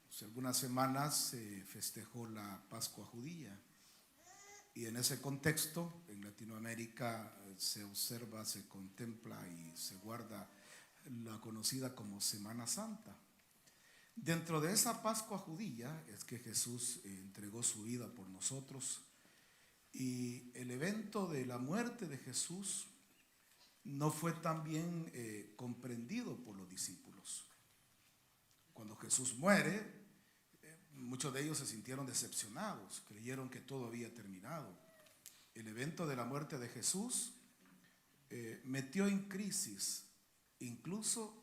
hace algunas semanas se festejó la Pascua judía y en ese contexto en Latinoamérica se observa, se contempla y se guarda la conocida como Semana Santa. Dentro de esa Pascua judía es que Jesús entregó su vida por nosotros, y el evento de la muerte de Jesús no fue tan bien comprendido por los discípulos. Cuando Jesús muere, muchos de ellos se sintieron decepcionados, creyeron que todo había terminado. El evento de la muerte de Jesús metió en crisis incluso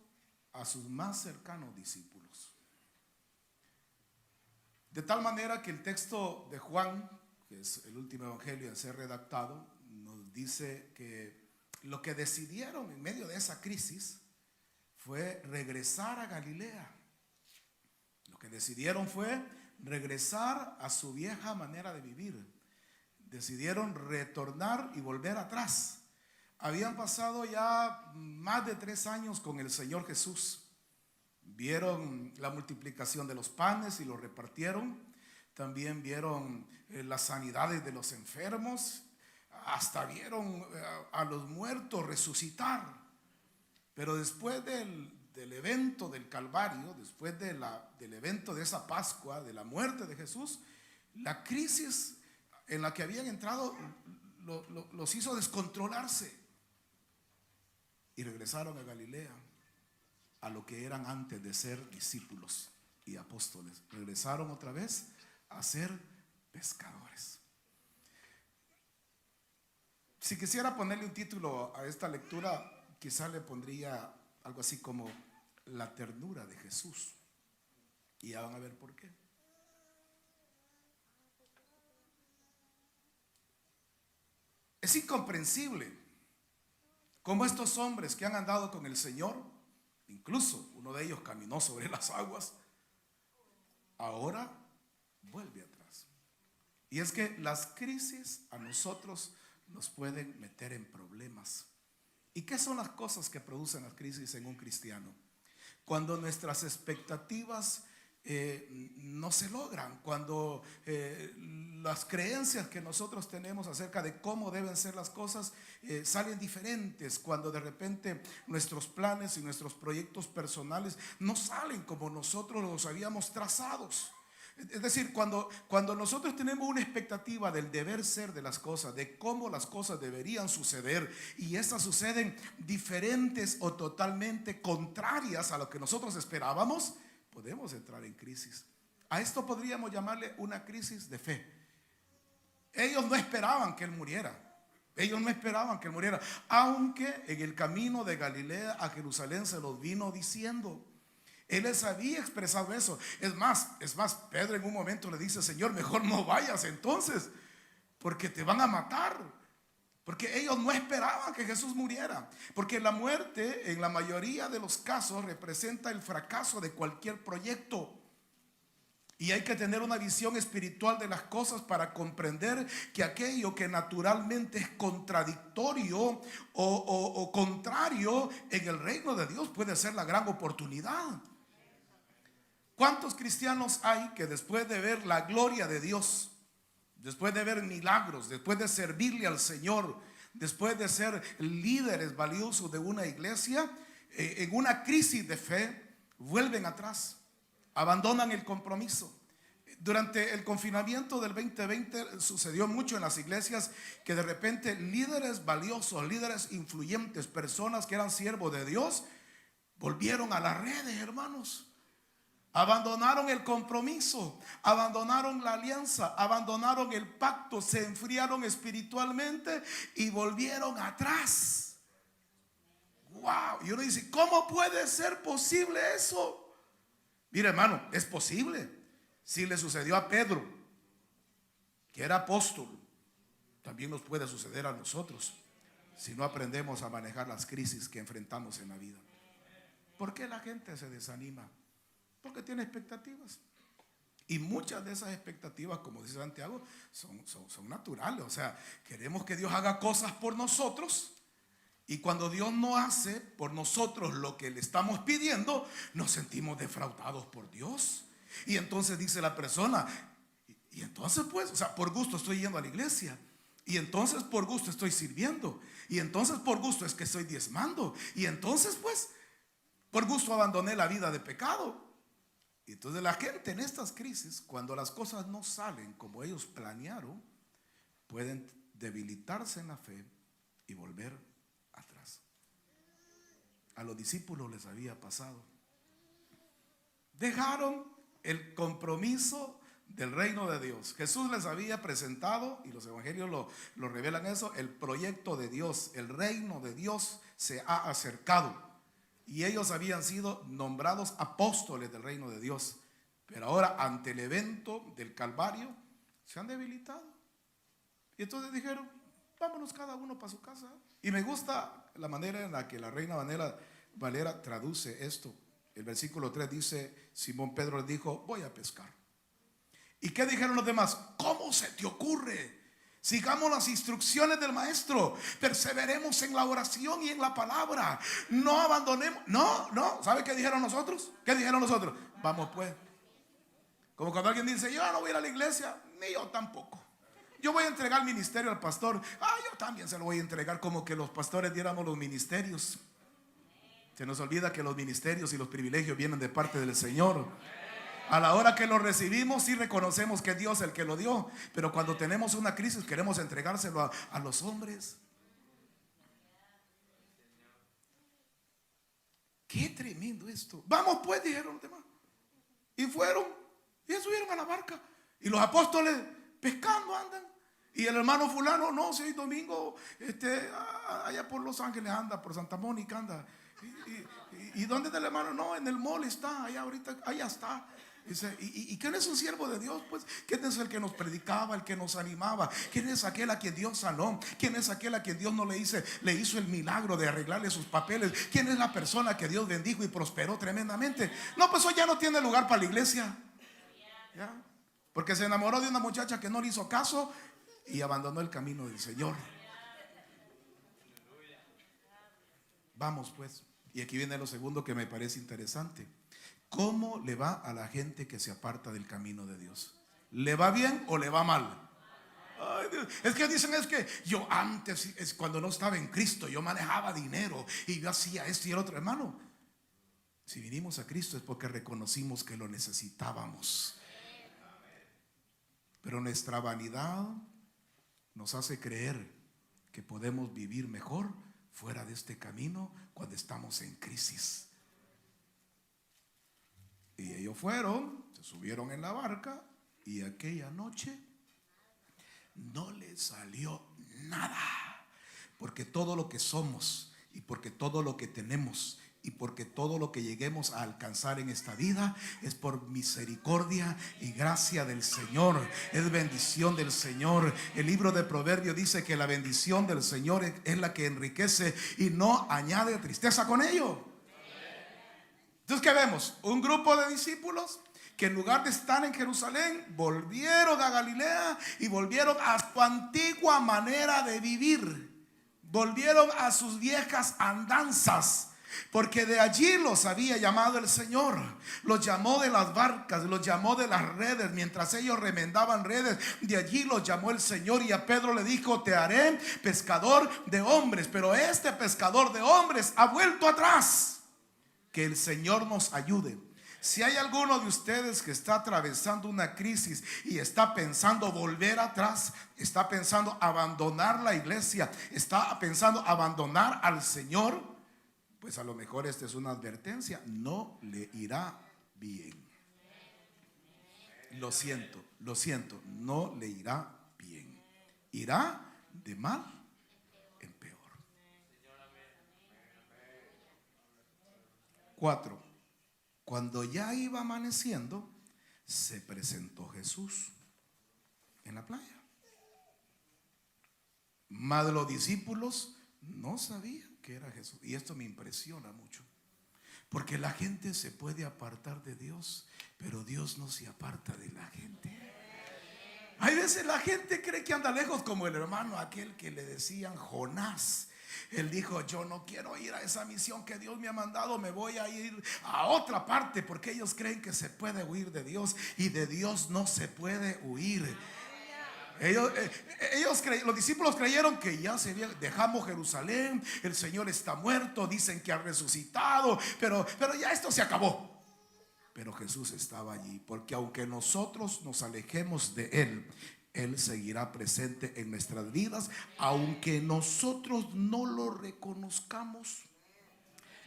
a sus más cercanos discípulos. De tal manera que el texto de Juan, que es el último evangelio en ser redactado, nos dice que lo que decidieron en medio de esa crisis fue regresar a Galilea. Lo que decidieron fue regresar a su vieja manera de vivir. Decidieron retornar y volver atrás. Habían pasado ya más de 3 años con el Señor Jesús. Vieron la multiplicación de los panes y los repartieron. También vieron las sanidades de los enfermos. Hasta vieron a los muertos resucitar. Pero después del evento del Calvario, después del evento de esa Pascua, de la muerte de Jesús, la crisis en la que habían entrado los hizo descontrolarse. Y regresaron a Galilea, a lo que eran antes de ser discípulos y apóstoles. Regresaron otra vez a ser pescadores. Si quisiera ponerle un título a esta lectura, quizá le pondría algo así como la ternura de Jesús. Y ya van a ver por qué. Es incomprensible cómo estos hombres que han andado con el Señor, incluso uno de ellos caminó sobre las aguas, ahora vuelve atrás. Y es que las crisis a nosotros nos pueden meter en problemas. ¿Y qué son las cosas que producen las crisis en un cristiano? Cuando nuestras expectativas no se logran, cuando las creencias que nosotros tenemos acerca de cómo deben ser las cosas salen diferentes, cuando de repente nuestros planes y nuestros proyectos personales no salen como nosotros los habíamos trazados. Es decir, cuando nosotros tenemos una expectativa del deber ser de las cosas, de cómo las cosas deberían suceder, y estas suceden diferentes o totalmente contrarias a lo que nosotros esperábamos, podemos entrar en crisis. A esto podríamos llamarle una crisis de fe. Ellos no esperaban que Él muriera. Ellos no esperaban que Él muriera, aunque en el camino de Galilea a Jerusalén se los vino diciendo. Él les había expresado eso. Es más, Pedro en un momento le dice: Señor, mejor no vayas entonces, porque te van a matar. Porque ellos no esperaban que Jesús muriera. Porque la muerte, en la mayoría de los casos, representa el fracaso de cualquier proyecto. Y hay que tener una visión espiritual de las cosas para comprender que aquello que naturalmente es contradictorio o contrario en el reino de Dios puede ser la gran oportunidad. ¿Cuántos cristianos hay que después de ver la gloria de Dios, después de ver milagros, después de servirle al Señor, después de ser líderes valiosos de una iglesia, en una crisis de fe vuelven atrás, abandonan el compromiso? Durante el confinamiento del 2020 sucedió mucho en las iglesias que de repente líderes valiosos, líderes influyentes, personas que eran siervos de Dios, volvieron a las redes, hermanos. Abandonaron el compromiso, abandonaron la alianza, abandonaron el pacto, se enfriaron espiritualmente y volvieron atrás. Wow, y uno dice: ¿cómo puede ser posible eso? Mira, hermano, es posible. Si le sucedió a Pedro, que era apóstol, también nos puede suceder a nosotros si no aprendemos a manejar las crisis que enfrentamos en la vida. ¿Por qué la gente se desanima? Porque tiene expectativas. Y muchas de esas expectativas, como dice Santiago, son naturales. O sea, queremos que Dios haga cosas por nosotros, y cuando Dios no hace por nosotros lo que le estamos pidiendo, nos sentimos defraudados por Dios. Y entonces dice la persona, y entonces pues, o sea, por gusto estoy yendo a la iglesia. Y entonces por gusto estoy sirviendo. Y entonces por gusto es que estoy diezmando. Y entonces pues, por gusto abandoné la vida de pecado. Y entonces la gente en estas crisis, cuando las cosas no salen como ellos planearon, pueden debilitarse en la fe y volver atrás. A los discípulos les había pasado. Dejaron el compromiso del reino de Dios. Jesús les había presentado, y los evangelios lo revelan eso, el proyecto de Dios. El reino de Dios se ha acercado. Y ellos habían sido nombrados apóstoles del reino de Dios. Pero ahora, ante el evento del Calvario, se han debilitado. Y entonces dijeron, vámonos cada uno para su casa. Y me gusta la manera en la que la Reina Valera traduce esto. El versículo 3 dice, Simón Pedro le dijo, voy a pescar. ¿Y qué dijeron los demás? ¿Cómo se te ocurre? Sigamos las instrucciones del maestro, perseveremos en la oración y en la palabra, no abandonemos. No, ¿sabe qué dijeron nosotros? ¿Qué dijeron nosotros? Vamos pues. Como cuando alguien dice, yo no voy a ir a la iglesia, ni yo tampoco. Yo voy a entregar el ministerio al pastor. Yo también se lo voy a entregar, como que los pastores diéramos los ministerios. Se nos olvida que los ministerios y los privilegios vienen de parte del Señor. A la hora que lo recibimos, sí reconocemos que es Dios el que lo dio. Pero cuando tenemos una crisis, queremos entregárselo a los hombres. Qué tremendo esto. Vamos pues, dijeron los demás. Y fueron, y subieron a la barca. Y los apóstoles pescando andan. Y el hermano fulano, no, si hoy domingo allá por Los Ángeles anda, por Santa Mónica anda. ¿Y dónde está el hermano? No, en el mall está, allá ahorita, allá está. Dice, ¿y quién es un siervo de Dios? Pues, ¿quién es el que nos predicaba, el que nos animaba? ¿Quién es aquel a quien Dios sanó? ¿Quién es aquel a quien Dios no le hizo el milagro de arreglarle sus papeles? ¿Quién es la persona que Dios bendijo y prosperó tremendamente? No, pues hoy ya no tiene lugar para la iglesia. ¿Ya? Porque se enamoró de una muchacha que no le hizo caso y abandonó el camino del Señor. Vamos pues. Y aquí viene lo segundo que me parece interesante. ¿Cómo le va a la gente que se aparta del camino de Dios? ¿Le va bien o le va mal? Ay, es que dicen, es que yo antes, cuando no estaba en Cristo, yo manejaba dinero y yo hacía esto y el otro. Hermano, si vinimos a Cristo es porque reconocimos que lo necesitábamos. Pero nuestra vanidad nos hace creer que podemos vivir mejor fuera de este camino cuando estamos en crisis. Y ellos fueron, se subieron en la barca y aquella noche no les salió nada. Porque todo lo que somos y porque todo lo que tenemos y porque todo lo que lleguemos a alcanzar en esta vida es por misericordia y gracia del Señor, es bendición del Señor. El libro de Proverbios dice que la bendición del Señor es la que enriquece y no añade tristeza con ello. Entonces, ¿qué vemos? Un grupo de discípulos que en lugar de estar en Jerusalén, volvieron a Galilea y volvieron a su antigua manera de vivir. Volvieron a sus viejas andanzas, porque de allí los había llamado el Señor. Los llamó de las barcas, los llamó de las redes. Mientras ellos remendaban redes, de allí los llamó el Señor. Y a Pedro le dijo, te haré pescador de hombres. Pero este pescador de hombres ha vuelto atrás. Que el Señor nos ayude. Si hay alguno de ustedes que está atravesando una crisis y está pensando volver atrás, está pensando abandonar la iglesia, está pensando abandonar al Señor, pues a lo mejor esta es una advertencia. No le irá bien. Lo siento, no le irá bien. Irá de mal en peor. 4. Cuando ya iba amaneciendo, se presentó Jesús en la playa. Mas los discípulos no sabían que era Jesús. Y esto me impresiona mucho, porque la gente se puede apartar de Dios, pero Dios no se aparta de la gente. Hay veces la gente cree que anda lejos, como el hermano aquel que le decían Jonás. Él dijo: yo no quiero ir a esa misión que Dios me ha mandado, me voy a ir a otra parte, porque ellos creen que se puede huir de Dios, y de Dios no se puede huir. Los discípulos creyeron que ya dejamos Jerusalén, el Señor está muerto, dicen que ha resucitado, pero ya esto se acabó. Pero Jesús estaba allí, porque aunque nosotros nos alejemos de Él, Él seguirá presente en nuestras vidas, aunque nosotros no lo reconozcamos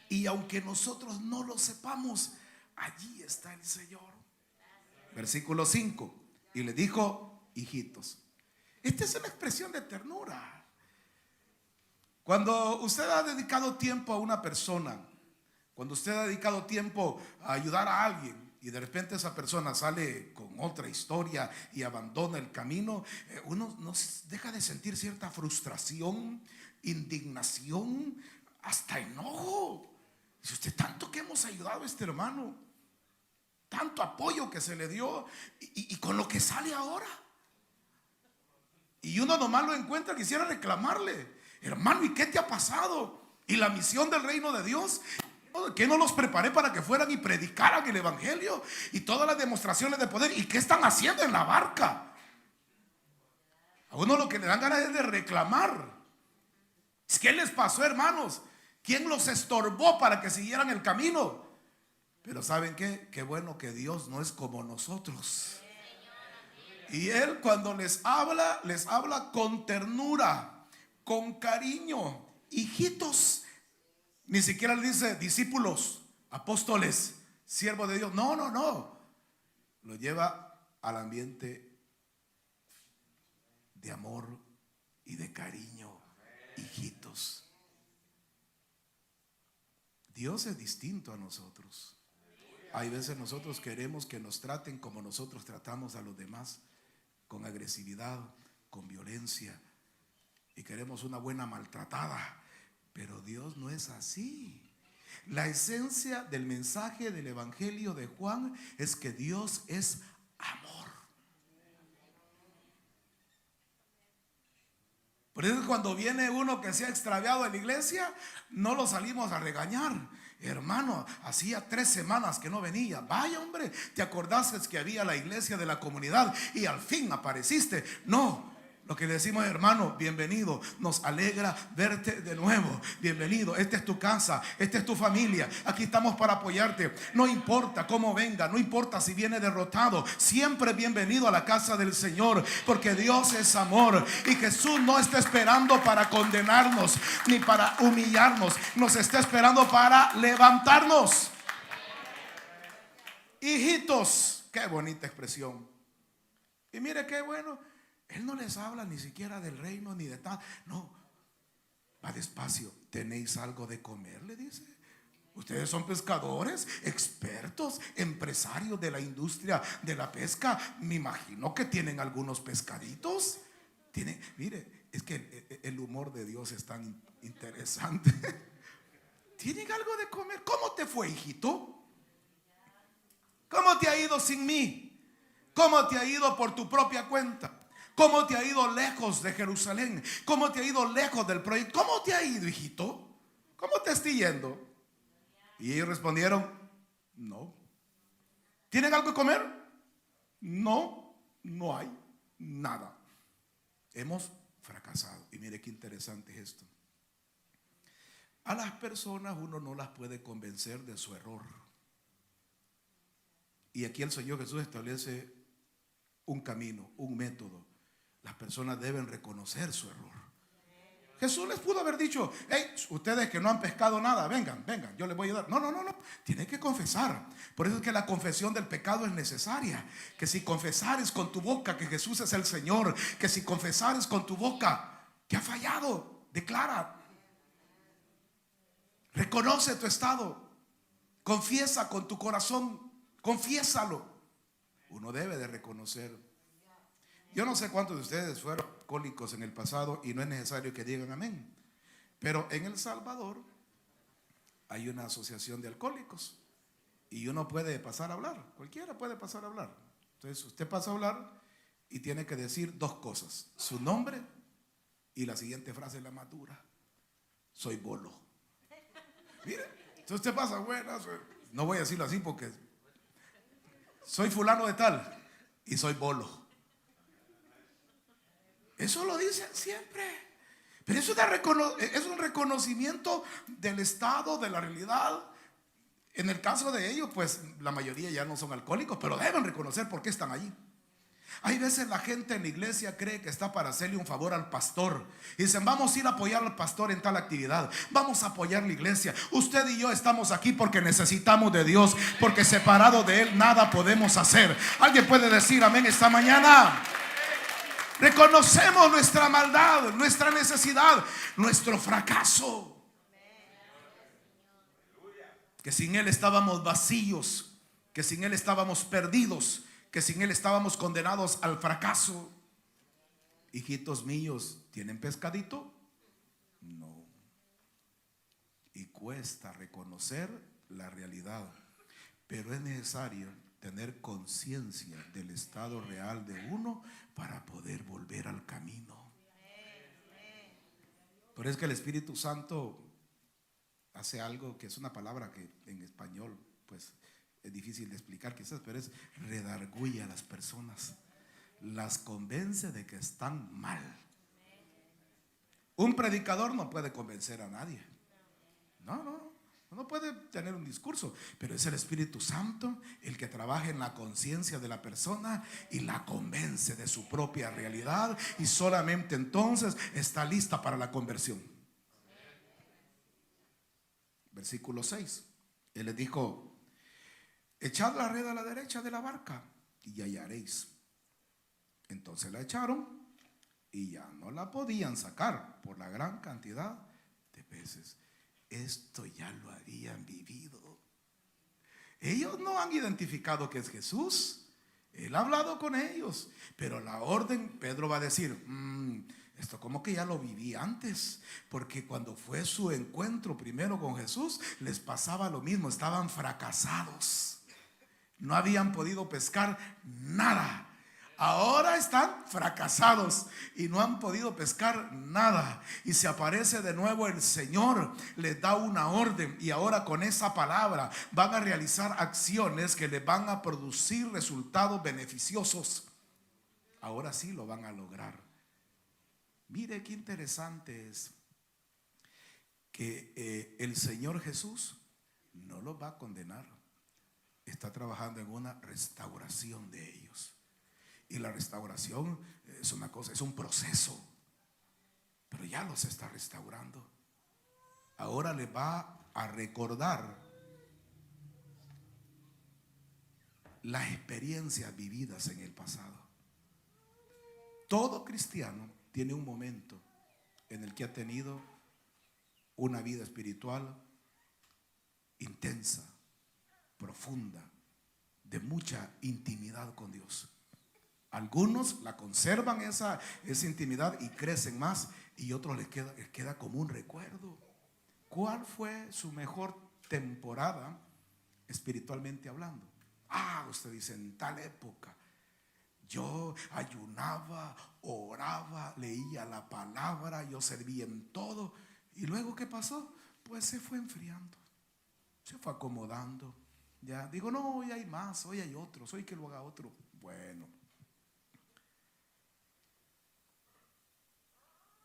y aunque nosotros no lo sepamos. Allí está el Señor. Versículo 5: y le dijo: hijitos. Esta es una expresión de ternura. Cuando usted ha dedicado tiempo a una persona, cuando usted ha dedicado tiempo a ayudar a alguien, y de repente esa persona sale con otra historia y abandona el camino, uno no deja de sentir cierta frustración, indignación, hasta enojo. Dice usted: tanto que hemos ayudado a este hermano, tanto apoyo que se le dio, y con lo que sale ahora. Y uno nomás lo encuentra, quisiera reclamarle: hermano, ¿y qué te ha pasado? ¿Y la misión del reino de Dios? ¿Que no los preparé para que fueran y predicaran el evangelio? Y todas las demostraciones de poder. ¿Y qué están haciendo en la barca? A uno lo que le dan ganas es de reclamar. ¿Qué les pasó, hermanos? ¿Quién los estorbó para que siguieran el camino? Pero ¿saben qué? Qué bueno que Dios no es como nosotros. Y Él, cuando les habla con ternura, con cariño. Hijitos. Ni siquiera le dice discípulos, apóstoles, siervos de Dios. No. Lo lleva al ambiente de amor y de cariño. Hijitos. Dios es distinto a nosotros. Hay veces nosotros queremos que nos traten como nosotros tratamos a los demás, con agresividad, con violencia, y queremos una buena maltratada. Pero Dios no es así. La esencia del mensaje del evangelio de Juan es que Dios es amor. Por eso cuando viene uno que se ha extraviado en la iglesia, no lo salimos a regañar. Hermano, hacía 3 semanas que no venía. Vaya, hombre, ¿te acordaste que había la iglesia de la comunidad y al fin apareciste? No. Lo que le decimos: hermano, bienvenido, nos alegra verte de nuevo. Bienvenido, esta es tu casa, esta es tu familia. Aquí estamos para apoyarte. No importa cómo venga, no importa si viene derrotado, siempre bienvenido a la casa del Señor, porque Dios es amor. Y Jesús no está esperando para condenarnos ni para humillarnos, nos está esperando para levantarnos. Hijitos, qué bonita expresión. Y mire qué bueno. Él no les habla ni siquiera del reino ni de tal. No, va despacio. ¿Tenéis algo de comer?, le dice. Ustedes son pescadores, expertos, empresarios de la industria de la pesca. Me imagino que tienen algunos pescaditos. Mire, es que el humor de Dios es tan interesante. ¿Tienen algo de comer? ¿Cómo te fue, hijito? ¿Cómo te ha ido sin mí? ¿Cómo te ha ido por tu propia cuenta? ¿Cómo te ha ido lejos de Jerusalén? ¿Cómo te ha ido lejos del proyecto? ¿Cómo te ha ido, hijito? ¿Cómo te estoy yendo? Y ellos respondieron: no. ¿Tienen algo de comer? No hay nada. Hemos fracasado. Y mire qué interesante es esto. A las personas uno no las puede convencer de su error. Y aquí el Señor Jesús establece un camino, un método. Las personas deben reconocer su error. Jesús les pudo haber dicho: hey, ustedes que no han pescado nada, vengan, yo les voy a ayudar. No. Tienen que confesar. Por eso es que la confesión del pecado es necesaria. Que si confesares con tu boca que Jesús es el Señor, que si confesares con tu boca que ha fallado, declara. Reconoce tu estado. Confiesa con tu corazón. Confiésalo. Uno debe de reconocer. Yo no sé cuántos de ustedes fueron alcohólicos en el pasado y no es necesario que digan amén. Pero en El Salvador hay una asociación de alcohólicos y uno puede pasar a hablar. Cualquiera puede pasar a hablar. Entonces usted pasa a hablar y tiene que decir 2 cosas: su nombre y la siguiente frase, la más dura. soy bolo. Mire, entonces usted pasa, bueno, no voy a decirlo así porque soy fulano de tal y soy bolo. Eso lo dicen siempre. Pero es un reconocimiento del estado, de la realidad. En el caso de ellos, pues la mayoría ya no son alcohólicos, pero deben reconocer por qué están allí. Hay veces la gente en la iglesia cree que está para hacerle un favor al pastor. Y dicen, vamos a ir a apoyar al pastor en tal actividad. Vamos a apoyar la iglesia. Usted y yo estamos aquí porque necesitamos de Dios. Porque separado de Él nada podemos hacer. ¿Alguien puede decir amén esta mañana? Reconocemos nuestra maldad, nuestra necesidad, nuestro fracaso. Que sin Él estábamos vacíos. Que sin Él estábamos perdidos. Que sin Él estábamos condenados al fracaso. Hijitos míos, ¿tienen pescadito? No. Y cuesta reconocer la realidad, pero es necesario tener conciencia del estado real de uno para poder volver al camino. Por eso es que el Espíritu Santo hace algo que es una palabra que en español pues es difícil de explicar quizás, pero es redarguye a las personas, las convence de que están mal. Un predicador no puede convencer a nadie. No puede tener un discurso, pero es el Espíritu Santo el que trabaja en la conciencia de la persona y la convence de su propia realidad, y solamente entonces está lista para la conversión. Versículo 6. Él les dijo: echad la red a la derecha de la barca y hallaréis. Entonces la echaron y ya no la podían sacar por la gran cantidad de peces. Esto ya lo habían vivido. Ellos no han identificado que es Jesús. Él ha hablado con ellos, pero la orden, Pedro va a decir, esto como que ya lo viví antes, porque cuando fue su encuentro primero con Jesús, les pasaba lo mismo, estaban fracasados. No habían podido pescar nada. Ahora están fracasados y no han podido pescar nada. Y se aparece de nuevo el Señor, les da una orden, y ahora con esa palabra van a realizar acciones que les van a producir resultados beneficiosos. Ahora sí lo van a lograr. Mire qué interesante es que el Señor Jesús no los va a condenar. Está trabajando en una restauración de ellos. Y la restauración es una cosa, es un proceso. Pero ya los está restaurando. Ahora les va a recordar las experiencias vividas en el pasado. Todo cristiano tiene un momento en el que ha tenido una vida espiritual intensa, profunda, de mucha intimidad con Dios. Algunos la conservan esa intimidad y crecen más, y otros les queda como un recuerdo. ¿Cuál fue su mejor temporada espiritualmente hablando? Usted dice, en tal época yo ayunaba, oraba, leía la palabra, yo servía en todo. ¿Y luego qué pasó? Pues se fue enfriando, se fue acomodando. Ya digo, no, hoy hay más, hoy hay otros, hoy que lo haga otro. Bueno,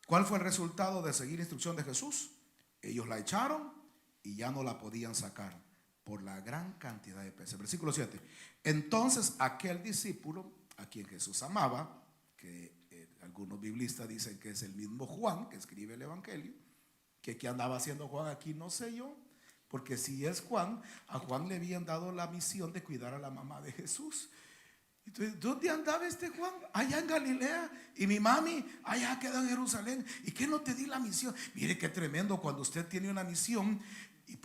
¿cuál fue el resultado de seguir la instrucción de Jesús? Ellos la echaron y ya no la podían sacar por la gran cantidad de peces. Versículo 7. Entonces aquel discípulo a quien Jesús amaba, que algunos biblistas dicen que es el mismo Juan que escribe el Evangelio, que qué andaba haciendo Juan aquí no sé yo, porque si es Juan, a Juan le habían dado la misión de cuidar a la mamá de Jesús. Entonces, ¿dónde andaba este Juan? Allá en Galilea. Y mi mami allá quedó en Jerusalén. ¿Y qué no te di la misión? Mire qué tremendo cuando usted tiene una misión y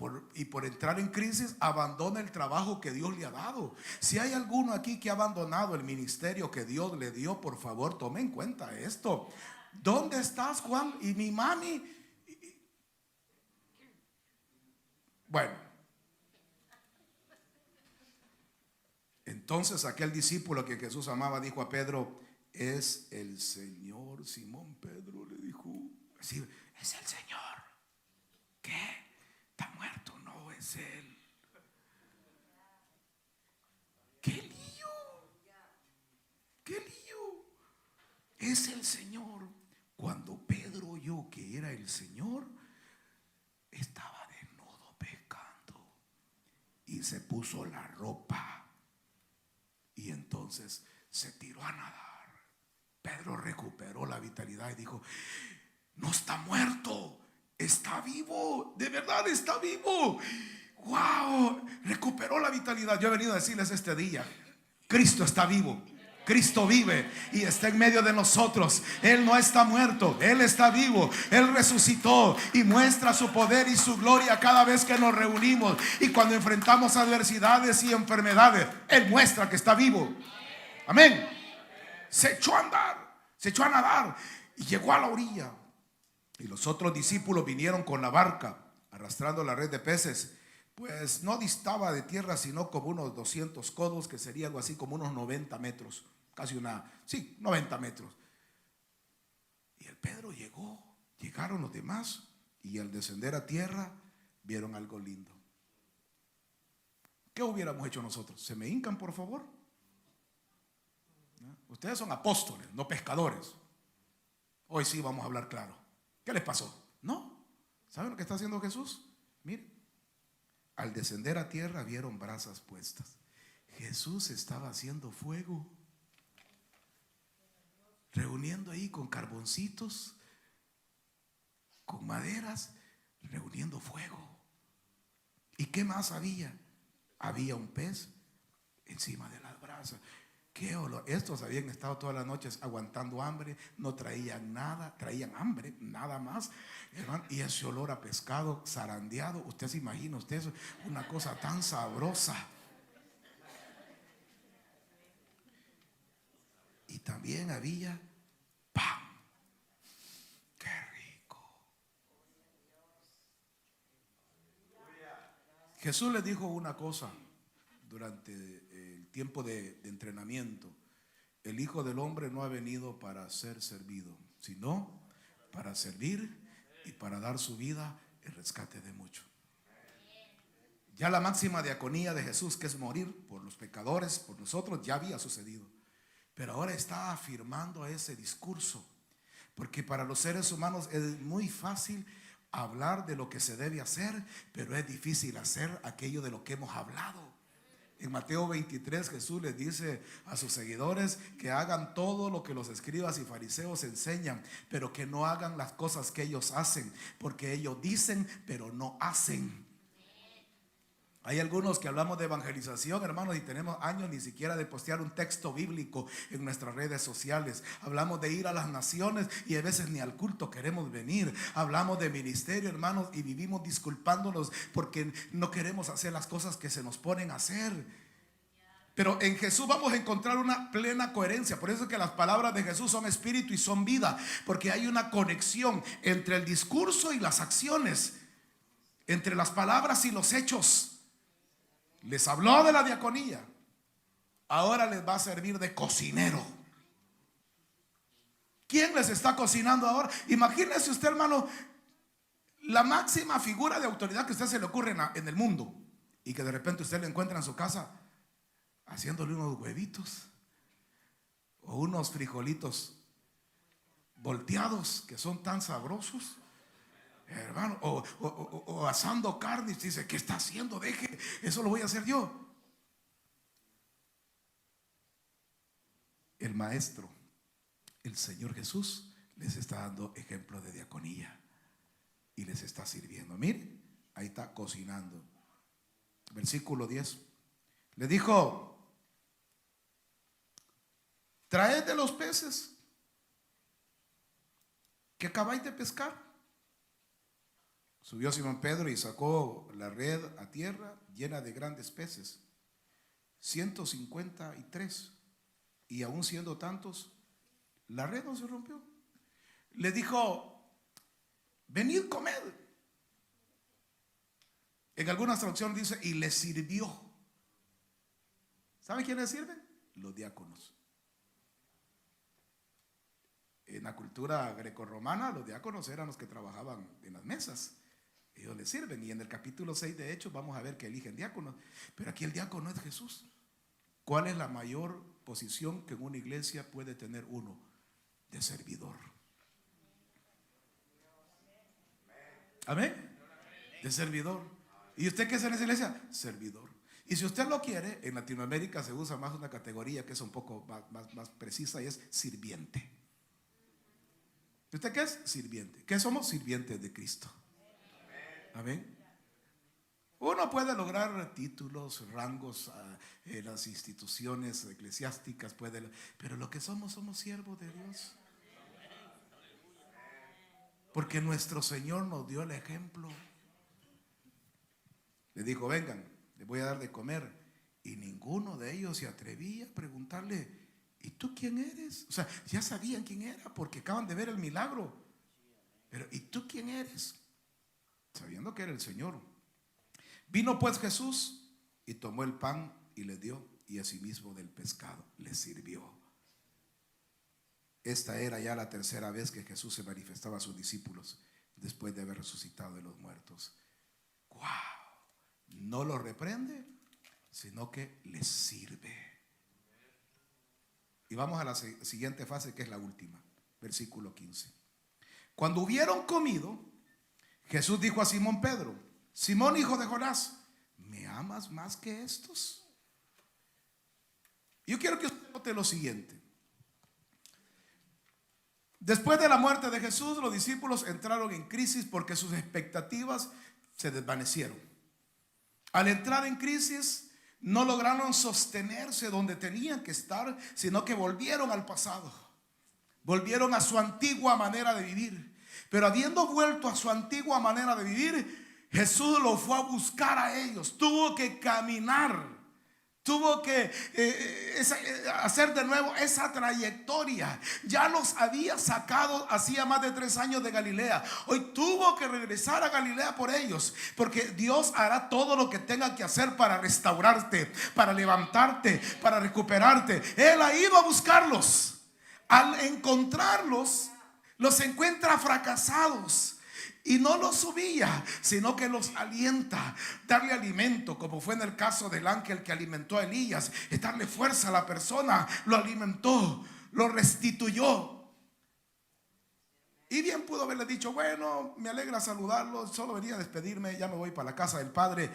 por entrar en crisis abandona el trabajo que Dios le ha dado. Si hay alguno aquí que ha abandonado el ministerio que Dios le dio, por favor tome en cuenta esto. ¿Dónde estás, Juan? Y mi mami. Bueno, entonces aquel discípulo que Jesús amaba dijo a Pedro: es el Señor. Simón Pedro le dijo: sí, es el Señor. ¿qué? ¿Está muerto? No, es Él. ¡Qué lío! ¡Qué lío! Es el Señor. Cuando Pedro oyó que era el Señor, estaba desnudo pescando y se puso la ropa y entonces se tiró a nadar. Pedro recuperó la vitalidad y dijo: no está muerto, está vivo, de verdad está vivo. ¡Wow! Recuperó la vitalidad. Yo he venido a decirles este día: Cristo está vivo. Cristo vive y está en medio de nosotros. Él no está muerto, Él está vivo. Él resucitó y muestra su poder y su gloria cada vez que nos reunimos. Y cuando enfrentamos adversidades y enfermedades, Él muestra que está vivo. Amén. Se echó a andar, se echó a nadar y llegó a la orilla. Y los otros discípulos vinieron con la barca, arrastrando la red de peces. Pues no distaba de tierra sino como unos 200 codos, que sería algo así como unos 90 metros. Casi 90 metros. Y el Pedro llegaron los demás, y al descender a tierra vieron algo lindo. ¿Qué hubiéramos hecho nosotros? ¿Se me hincan, por favor? ¿No? Ustedes son apóstoles, no pescadores. Hoy sí vamos a hablar claro. ¿Qué les pasó? No. ¿Saben lo que está haciendo Jesús? Miren. Al descender a tierra vieron brasas puestas. Jesús estaba haciendo fuego, reuniendo ahí con carboncitos, con maderas, reuniendo fuego. ¿Y qué más había? Había un pez encima de las brasas. Qué olor. Estos habían estado todas las noches aguantando hambre, no traían nada, traían hambre, nada más, hermano. Y ese olor a pescado zarandeado, usted se imagina, usted eso, una cosa tan sabrosa. Y también había pan. Qué rico. Jesús les dijo una cosa durante el tiempo de entrenamiento: el Hijo del Hombre no ha venido para ser servido, sino para servir y para dar su vida en rescate de muchos. Ya la máxima diaconía de Jesús, que es morir por los pecadores, por nosotros, ya había sucedido. Pero ahora está afirmando ese discurso, porque para los seres humanos es muy fácil hablar de lo que se debe hacer, pero es difícil hacer aquello de lo que hemos hablado. En Mateo 23 Jesús les dice a sus seguidores que hagan todo lo que los escribas y fariseos enseñan, pero que no hagan las cosas que ellos hacen, porque ellos dicen pero no hacen. Hay algunos que hablamos de evangelización, hermanos, y tenemos años ni siquiera de postear un texto bíblico en nuestras redes sociales. Hablamos de ir a las naciones y a veces ni al culto queremos venir. Hablamos de ministerio, hermanos, y vivimos disculpándonos porque no queremos hacer las cosas que se nos ponen a hacer. Pero en Jesús vamos a encontrar una plena coherencia. Por eso es que las palabras de Jesús son espíritu y son vida, porque hay una conexión entre el discurso y las acciones, entre las palabras y los hechos. Les habló de la diaconía, ahora les va a servir de cocinero. ¿Quién les está cocinando ahora? Imagínese usted, hermano, la máxima figura de autoridad que a usted se le ocurre en el mundo, y que de repente usted le encuentra en su casa haciéndole unos huevitos o unos frijolitos volteados que son tan sabrosos, hermano, o asando carne. Y dice: ¿qué está haciendo? Deje, eso lo voy a hacer yo. El maestro, el Señor Jesús, les está dando ejemplo de diaconía y les está sirviendo. Mire, ahí está cocinando. Versículo 10. Le dijo: traed de los peces que acabáis de pescar. Subió Simón Pedro y sacó la red a tierra llena de grandes peces, 153. Y aún siendo tantos, la red no se rompió. Le dijo: venid, comed. En algunas traducciones dice: y le sirvió. ¿Sabe quiénes sirven? Los diáconos. En la cultura grecorromana, los diáconos eran los que trabajaban en las mesas. Ellos le sirven. Y en el capítulo 6 de Hechos vamos a ver que eligen diáconos. Pero aquí el diácono es Jesús. ¿Cuál es la mayor posición que en una iglesia puede tener uno? De servidor. Amén. De servidor. ¿Y usted qué es en esa iglesia? Servidor. Y si usted lo quiere, en Latinoamérica se usa más una categoría que es un poco más precisa, y es sirviente. ¿Usted qué es? Sirviente. ¿Qué somos? Sirvientes de Cristo. Amén. Uno puede lograr títulos, rangos en las instituciones eclesiásticas, pero lo que somos siervos de Dios. Porque nuestro Señor nos dio el ejemplo. Le dijo: vengan, les voy a dar de comer. Y ninguno de ellos se atrevía a preguntarle: ¿y tú quién eres? O sea, ya sabían quién era porque acaban de ver el milagro. Pero ¿y tú quién eres? Sabiendo que era el Señor. Vino pues Jesús y tomó el pan y le dio, y asimismo del pescado le sirvió. Esta era ya la tercera vez que Jesús se manifestaba a sus discípulos después de haber resucitado de los muertos. ¡Wow! No lo reprende, sino que les sirve. Y vamos a la siguiente fase, que es la última, versículo 15. Cuando hubieron comido, Jesús dijo a Simón Pedro: Simón, hijo de Jonás, ¿me amas más que estos? Yo quiero que usted note lo siguiente. Después de la muerte de Jesús, los discípulos entraron en crisis porque sus expectativas se desvanecieron. Al entrar en crisis, no lograron sostenerse donde tenían que estar, sino que volvieron al pasado. Volvieron a su antigua manera de vivir. Pero habiendo vuelto a su antigua manera de vivir, Jesús los fue a buscar a ellos. Tuvo que caminar. Tuvo que hacer de nuevo esa trayectoria. Ya los había sacado hacía más de 3 años de Galilea. Hoy tuvo que regresar a Galilea por ellos, porque Dios hará todo lo que tenga que hacer para restaurarte, para levantarte, para recuperarte. Él ha ido a buscarlos. Al encontrarlos, los encuentra fracasados. Y no los humilla, sino que los alienta, darle alimento, como fue en el caso del ángel que alimentó a Elías. Es darle fuerza a la persona, lo alimentó, lo restituyó. Y bien pudo haberle dicho: bueno, me alegra saludarlo, solo venía a despedirme, ya me voy para la casa del Padre.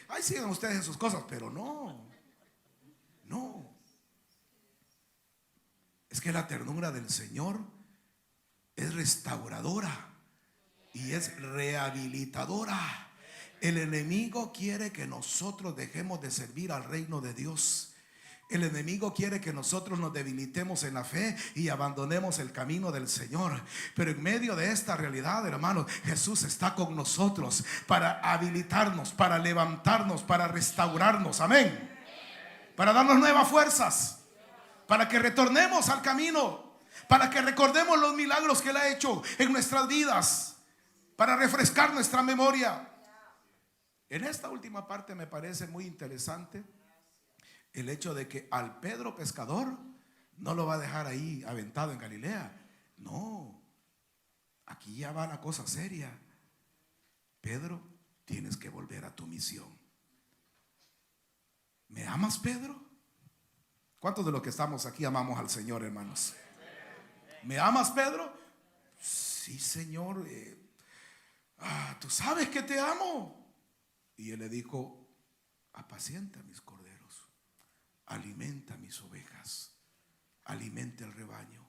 Ahí sigan ustedes en sus cosas. Pero no. Es que la ternura del Señor es restauradora y es rehabilitadora. El enemigo quiere que nosotros dejemos de servir al reino de Dios. El enemigo quiere que nosotros nos debilitemos en la fe y abandonemos el camino del Señor. Pero en medio de esta realidad, hermanos, Jesús está con nosotros para habilitarnos, para levantarnos, para restaurarnos. Amén. Para darnos nuevas fuerzas, para que retornemos al camino, para que recordemos los milagros que Él ha hecho en nuestras vidas, para refrescar nuestra memoria. En esta última parte me parece muy interesante el hecho de que al Pedro pescador no lo va a dejar ahí aventado en Galilea. No, aquí ya va la cosa seria. Pedro, tienes que volver a tu misión. ¿Me amas, Pedro? ¿Cuántos de los que estamos aquí amamos al Señor, hermanos? ¿Me amas, Pedro? Sí, Señor. Tú sabes que te amo. Y él le dijo: apacienta mis corderos, alimenta mis ovejas, alimenta el rebaño,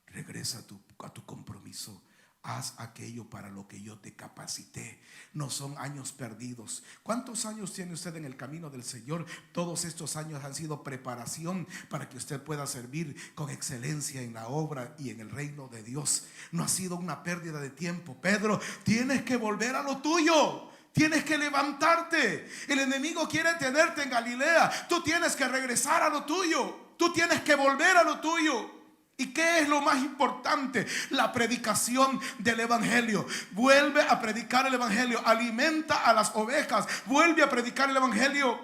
regresa a tu compromiso. Haz aquello para lo que yo te capacité. No son años perdidos. ¿Cuántos años tiene usted en el camino del Señor? Todos estos años han sido preparación para que usted pueda servir con excelencia en la obra y en el reino de Dios. No ha sido una pérdida de tiempo. Pedro, tienes que volver a lo tuyo. Tienes que levantarte. El enemigo quiere tenerte en Galilea. Tú tienes que regresar a lo tuyo. Tú tienes que volver a lo tuyo. ¿Y qué es lo más importante? La predicación del evangelio. Vuelve a predicar el evangelio. Alimenta a las ovejas. Vuelve a predicar el evangelio.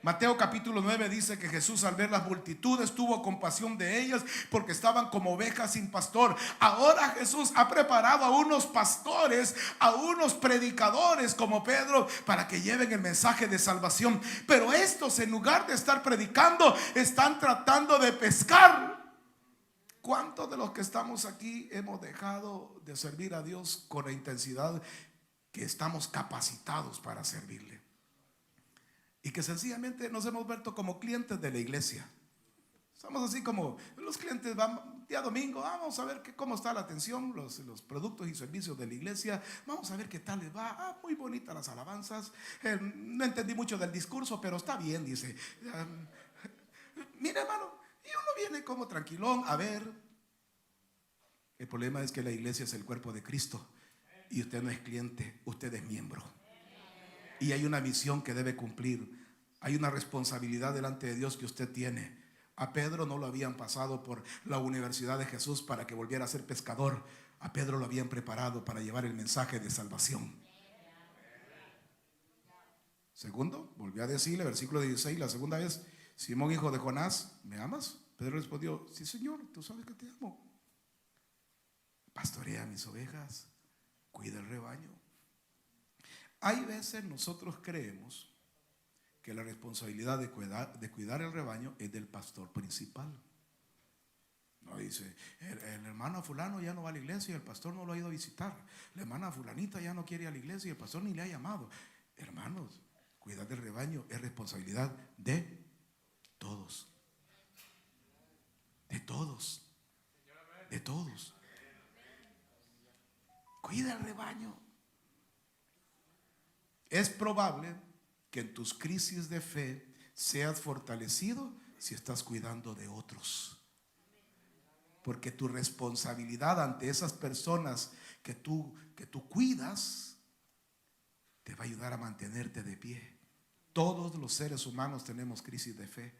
Mateo capítulo 9 dice que Jesús, al ver las multitudes, tuvo compasión de ellas porque estaban como ovejas sin pastor. Ahora Jesús ha preparado a unos pastores, a unos predicadores como Pedro, para que lleven el mensaje de salvación. Pero estos, en lugar de estar predicando, están tratando de pescar. ¿Cuántos de los que estamos aquí hemos dejado de servir a Dios con la intensidad que estamos capacitados para servirle? Y que sencillamente nos hemos vuelto como clientes de la iglesia. Somos así como los clientes, van día domingo, vamos a ver cómo está la atención, los productos y servicios de la iglesia, vamos a ver qué tal les va. Muy bonitas las alabanzas, no entendí mucho del discurso, pero está bien, dice. Mira, hermano, y uno viene como tranquilón a ver. El problema es que la iglesia es el cuerpo de Cristo y usted no es cliente, usted es miembro. Y hay una misión que debe cumplir. Hay una responsabilidad delante de Dios que usted tiene. A Pedro no lo habían pasado por la Universidad de Jesús para que volviera a ser pescador. A Pedro lo habían preparado para llevar el mensaje de salvación. Segundo, volvió a decirle, versículo 16, la segunda vez: Simón, hijo de Jonás, ¿me amas? Pedro respondió: sí, Señor, tú sabes que te amo. Pastorea mis ovejas, cuida el rebaño. Hay veces nosotros creemos que la responsabilidad de cuidar el rebaño es del pastor principal. No, dice, el hermano fulano ya no va a la iglesia y el pastor no lo ha ido a visitar. La hermana fulanita ya no quiere ir a la iglesia y el pastor ni le ha llamado. Hermanos, cuidar del rebaño es responsabilidad de todos. De todos. De todos. Cuida el rebaño. Es probable que en tus crisis de fe seas fortalecido si estás cuidando de otros. Porque tu responsabilidad ante esas personas que tú cuidas te va a ayudar a mantenerte de pie. Todos los seres humanos tenemos crisis de fe,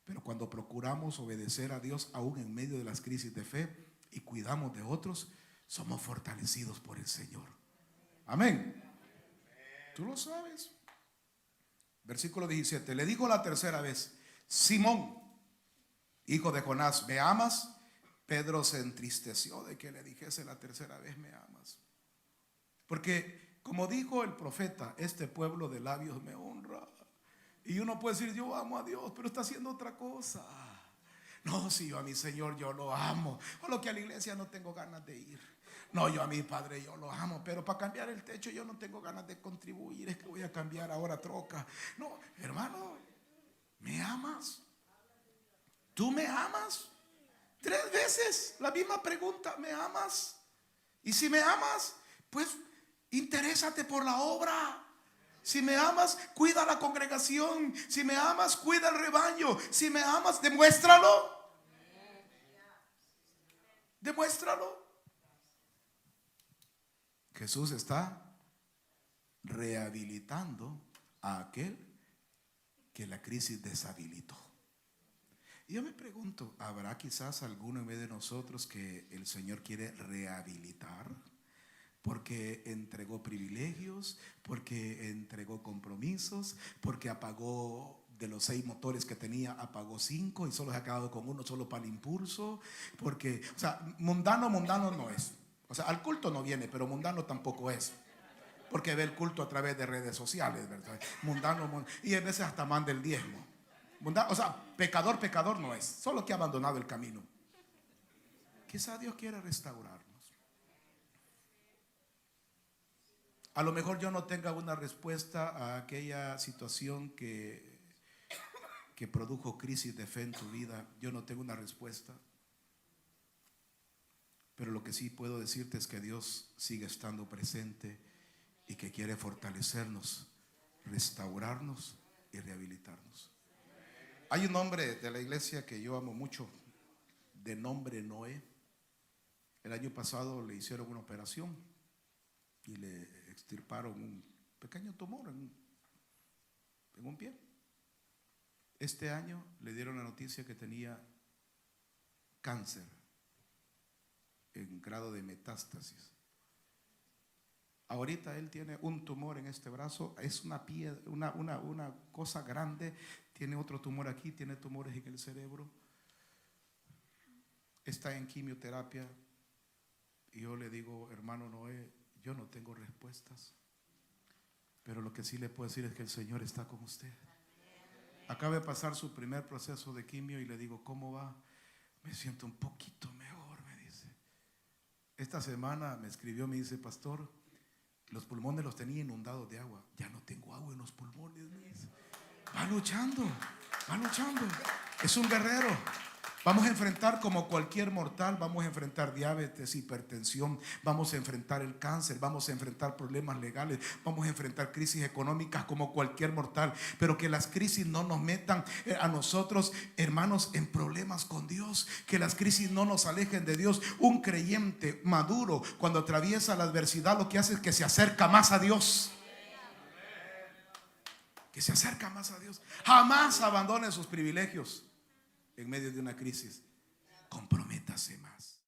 pero cuando procuramos obedecer a Dios aún en medio de las crisis de fe y cuidamos de otros, somos fortalecidos por el Señor. Amén. Tú lo sabes. Versículo 17. Le dijo la tercera vez: Simón, hijo de Jonás, ¿me amas? Pedro se entristeció de que le dijese la tercera vez: ¿me amas? Porque como dijo el profeta, este pueblo de labios me honra. Y uno puede decir: yo amo a Dios, pero está haciendo otra cosa. No, si yo a mi Señor yo lo amo, solo que a la iglesia no tengo ganas de ir. No, yo a mi padre yo lo amo, pero para cambiar el techo yo no tengo ganas de contribuir. Es que voy a cambiar ahora troca. No, hermano, ¿me amas? ¿Tú me amas? 3 veces la misma pregunta: ¿me amas? Y si me amas, pues interésate por la obra. Si me amas, cuida la congregación. Si me amas, cuida el rebaño. Si me amas, demuéstralo. Demuéstralo. Jesús está rehabilitando a aquel que la crisis deshabilitó. Y yo me pregunto, ¿habrá quizás alguno en vez de nosotros que el Señor quiere rehabilitar? Porque entregó privilegios, porque entregó compromisos, porque apagó de los 6 motores que tenía, apagó 5 y solo se ha quedado con uno solo para el impulso. Porque, o sea, mundano no es. O sea, al culto no viene, pero mundano tampoco es. Porque ve el culto a través de redes sociales, ¿verdad? Mundano, y a veces hasta manda el diezmo. Mundano, o sea, pecador no es, solo que ha abandonado el camino. Quizá Dios quiera restaurarnos. A lo mejor yo no tenga una respuesta a aquella situación que produjo crisis de fe en tu vida. Yo no tengo una respuesta. Pero lo que sí puedo decirte es que Dios sigue estando presente y que quiere fortalecernos, restaurarnos y rehabilitarnos. Hay un hombre de la iglesia que yo amo mucho, de nombre Noé. El año pasado le hicieron una operación y le extirparon un pequeño tumor en un pie. Este año le dieron la noticia que tenía cáncer en grado de metástasis. Ahorita él tiene un tumor en este brazo, es una piedra, una cosa grande. Tiene otro tumor aquí, tiene tumores en el cerebro. Está en quimioterapia. Y yo le digo, hermano Noé, yo no tengo respuestas, pero lo que sí le puedo decir es que el Señor está con usted. Acaba de pasar su primer proceso de quimio y le digo, ¿cómo va? Me siento un poquito mejor, me dice. Esta semana me escribió, me dice, pastor, los pulmones los tenía inundados de agua. Ya no tengo agua en los pulmones, me dice. Va luchando, va luchando. Es un guerrero. Vamos a enfrentar como cualquier mortal, vamos a enfrentar diabetes, hipertensión, vamos a enfrentar el cáncer, vamos a enfrentar problemas legales, vamos a enfrentar crisis económicas como cualquier mortal, pero que las crisis no nos metan a nosotros, hermanos, en problemas con Dios, que las crisis no nos alejen de Dios. Un creyente maduro, cuando atraviesa la adversidad, lo que hace es que se acerca más a Dios. Que se acerca más a Dios. Jamás abandone sus privilegios en medio de una crisis. Comprométase más.